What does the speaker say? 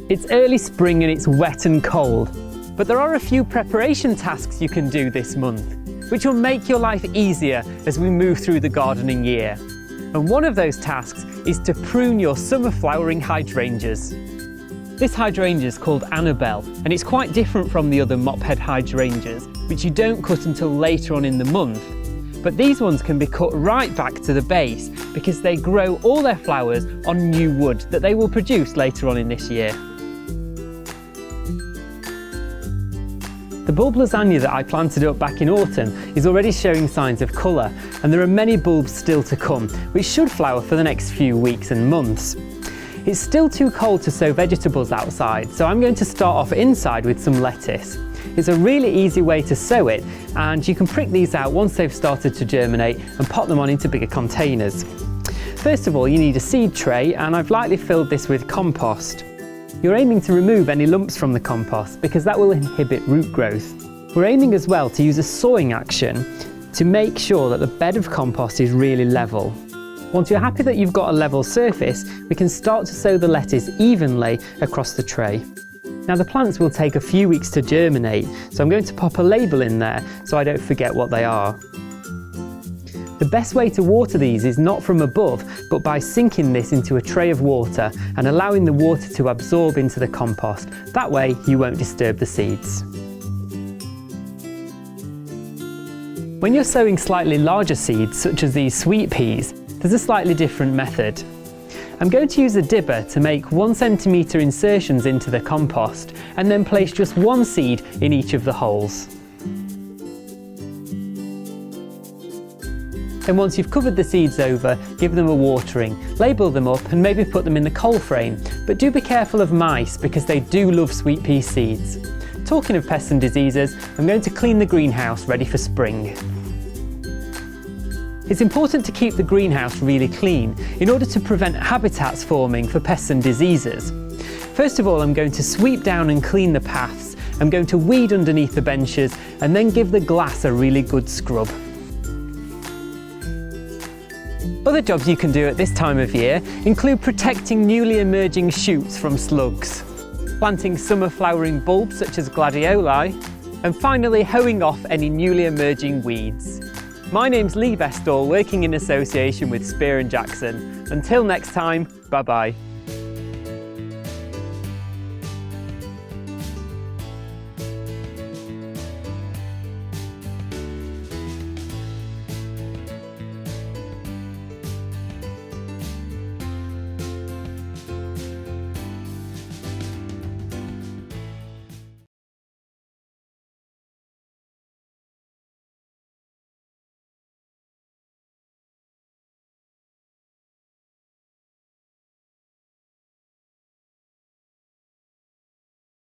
It's early spring and it's wet and cold, but there are a few preparation tasks you can do this month, which will make your life easier as we move through the gardening year. And one of those tasks is to prune your summer flowering hydrangeas. This hydrangea is called Annabelle, and it's quite different from the other mop-head hydrangeas, which you don't cut until later on in the month. But these ones can be cut right back to the base because they grow all their flowers on new wood that they will produce later on in this year. The bulb lasagna that I planted up back in autumn is already showing signs of colour, and there are many bulbs still to come, which should flower for the next few weeks and months. It's still too cold to sow vegetables outside, so I'm going to start off inside with some lettuce. It's a really easy way to sow it, and you can prick these out once they've started to germinate and pop them on into bigger containers. First of all, you need a seed tray, and I've lightly filled this with compost. You're aiming to remove any lumps from the compost because that will inhibit root growth. We're aiming as well to use a sawing action to make sure that the bed of compost is really level. Once you're happy that you've got a level surface, we can start to sow the lettuce evenly across the tray. Now the plants will take a few weeks to germinate, so I'm going to pop a label in there so I don't forget what they are. The best way to water these is not from above, but by sinking this into a tray of water and allowing the water to absorb into the compost. That way you won't disturb the seeds. When you're sowing slightly larger seeds, such as these sweet peas, there's a slightly different method. I'm going to use a dibber to make 1 centimetre insertions into the compost and then place just one seed in each of the holes. Then once you've covered the seeds over, give them a watering, label them up and maybe put them in the coal frame, but do be careful of mice because they do love sweet pea seeds. Talking of pests and diseases, I'm going to clean the greenhouse ready for spring. It's important to keep the greenhouse really clean in order to prevent habitats forming for pests and diseases. First of all, I'm going to sweep down and clean the paths. I'm going to weed underneath the benches and then give the glass a really good scrub. Other jobs you can do at this time of year include protecting newly emerging shoots from slugs, planting summer flowering bulbs such as gladioli, and finally hoeing off any newly emerging weeds. My name's Lee Bestall, working in association with Spear & Jackson. Until next time, bye bye.